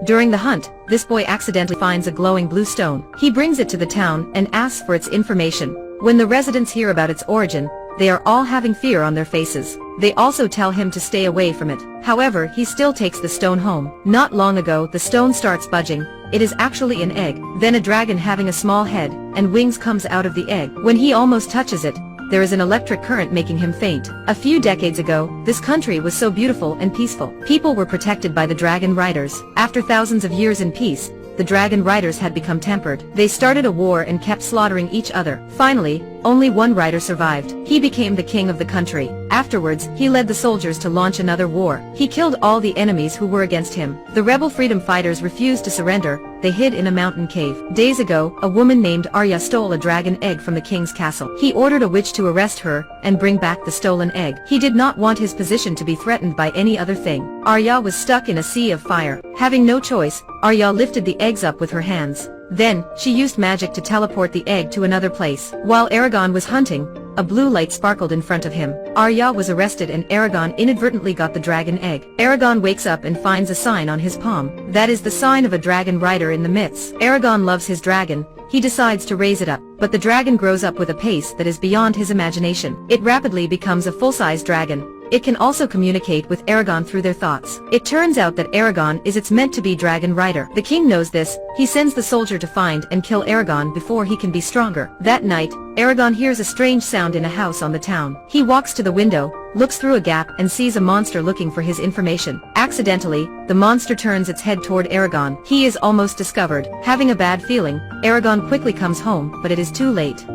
During the hunt, this boy accidentally finds a glowing blue stone. He brings it to the town and asks for its information. When the residents hear about its origin, they are all having fear on their faces. They also tell him to stay away from it. However, he still takes the stone home. Not long ago, the stone starts budging. It is actually an egg. Then a dragon having a small head and wings comes out of the egg. When he almost touches it, there is an electric current making him faint. A few decades ago, this country was so beautiful and peaceful. People were protected by the dragon riders. After thousands of years in peace, the dragon riders had become tempered. They started a war and kept slaughtering each other. Finally, only one rider survived. He became the king of the country. Afterwards, he led the soldiers to launch another war. He killed all the enemies who were against him. The rebel freedom fighters refused to surrender. They hid in a mountain cave. Days ago, a woman named Arya stole a dragon egg from the king's castle. He ordered a witch to arrest her and bring back the stolen egg. He did not want his position to be threatened by any other thing. Arya was stuck in a sea of fire. Having no choice, Arya lifted the eggs up with her hands. Then, she used magic to teleport the egg to another place. While Eragon was hunting, a blue light sparkled in front of him. Arya was arrested and Eragon inadvertently got the dragon egg. Eragon wakes up and finds a sign on his palm. That is the sign of a dragon rider in the myths. Eragon loves his dragon. He decides to raise it up, but the dragon grows up with a pace that is beyond his imagination. It rapidly becomes a full-size dragon. It can also communicate with Eragon through their thoughts. It turns out that Eragon is its meant-to-be dragon rider. The king knows this. He sends the soldier to find and kill Eragon before he can be stronger. That night, Eragon hears a strange sound in a house on the town. He walks to the window, looks through a gap and sees a monster looking for his information. Accidentally, the monster turns its head toward Eragon. He is almost discovered. Having a bad feeling, Eragon quickly comes home, but it is too late.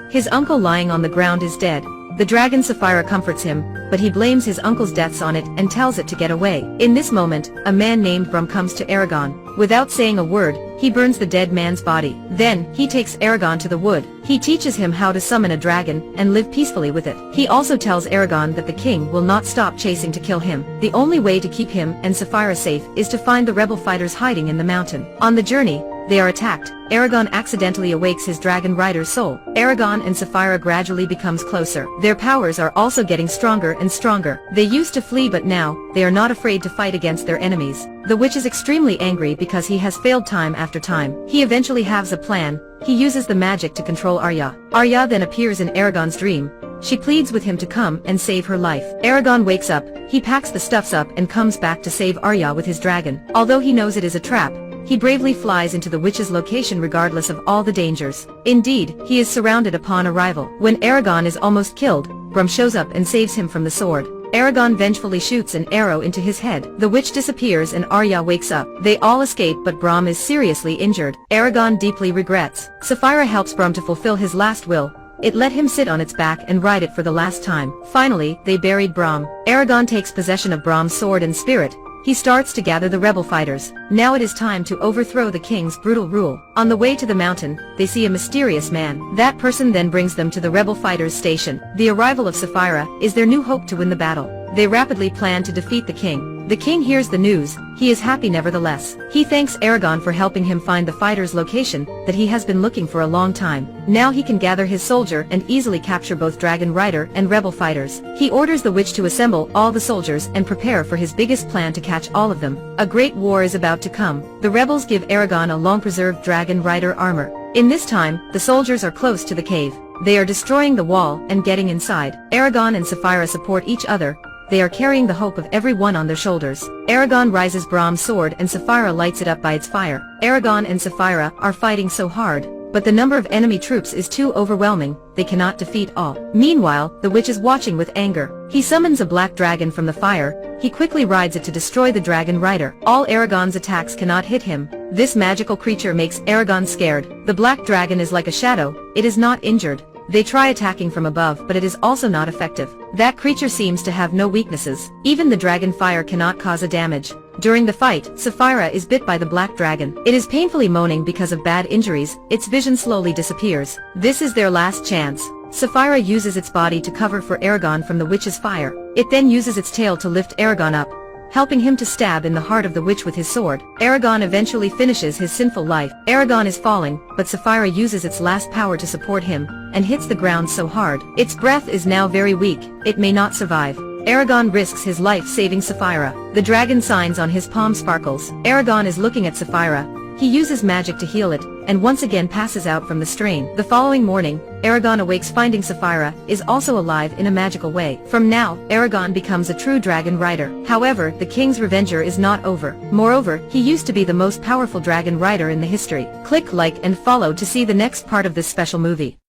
His uncle lying on the ground is dead. The dragon Sapphira comforts him, but he blames his uncle's deaths on it and tells it to get away. In this moment, a man named Brum comes to Eragon. Without saying a word, he burns the dead man's body. Then, he takes Eragon to the wood. He teaches him how to summon a dragon and live peacefully with it. He also tells Eragon that the king will not stop chasing to kill him. The only way to keep him and Sapphira safe is to find the rebel fighters hiding in the mountain. On the journey, they are attacked. Eragon accidentally awakes his dragon rider's soul. Eragon and Sapphira gradually becomes closer. Their powers are also getting stronger and stronger. They used to flee but now, they are not afraid to fight against their enemies. The witch is extremely angry because he has failed time after time. He eventually has a plan. He uses the magic to control Arya. Arya then appears in Eragon's dream. She pleads with him to come and save her life. Eragon wakes up, he packs the stuffs up and comes back to save Arya with his dragon. Although he knows it is a trap, he bravely flies into the witch's location regardless of all the dangers. Indeed, he is surrounded upon arrival. When Eragon is almost killed, Brum shows up and saves him from the sword. Eragon vengefully shoots an arrow into his head. The witch disappears and Arya wakes up. They all escape but Brum is seriously injured. Eragon deeply regrets. Sapphira helps Brum to fulfill his last will. It let him sit on its back and ride it for the last time. Finally, they buried Brum. Eragon takes possession of Brum's sword and spirit. He starts to gather the rebel fighters. Now it is time to overthrow the king's brutal rule. On the way to the mountain, they see a mysterious man. That person then brings them to the rebel fighters' station. The arrival of Sapphira is their new hope to win the battle. They rapidly plan to defeat the king. The king hears the news. He is happy nevertheless. He thanks Eragon for helping him find the fighter's location that he has been looking for a long time. Now he can gather his soldier and easily capture both dragon rider and rebel fighters. He orders the witch to assemble all the soldiers and prepare for his biggest plan to catch all of them. A great war is about to come. The rebels give Eragon a long-preserved dragon rider armor. In this time, the soldiers are close to the cave. They are destroying the wall and getting inside. Eragon and Sapphira support each other. They are carrying the hope of everyone on their shoulders. Eragon rises Brum's sword and Sapphira lights it up by its fire. Eragon and Sapphira are fighting so hard, but the number of enemy troops is too overwhelming. They cannot defeat all. Meanwhile, the witch is watching with anger. He summons a black dragon from the fire. He quickly rides it to destroy the dragon rider. All Eragon's attacks cannot hit him. This magical creature makes Eragon scared. The black dragon is like a shadow. It is not injured. They try attacking from above but it is also not effective. That creature seems to have no weaknesses. Even the dragon fire cannot cause a damage. During the fight, Sapphira is bit by the black dragon. It is painfully moaning because of bad injuries. Its vision slowly disappears. This is their last chance. Sapphira uses its body to cover for Eragon from the witch's fire. It then uses its tail to lift Eragon up, helping him to stab in the heart of the witch with his sword. Eragon eventually finishes his sinful life. Eragon is falling, but Sapphira uses its last power to support him, and hits the ground so hard. Its breath is now very weak, it may not survive. Eragon risks his life saving Sapphira. The dragon signs on his palm sparkles. Eragon is looking at Sapphira. He uses magic to heal it, and once again passes out from the strain. The following morning, Eragon awakes finding Sapphira is also alive in a magical way. From now, Eragon becomes a true dragon rider. However, the king's revenger is not over. Moreover, he used to be the most powerful dragon rider in the history. Click like and follow to see the next part of this special movie.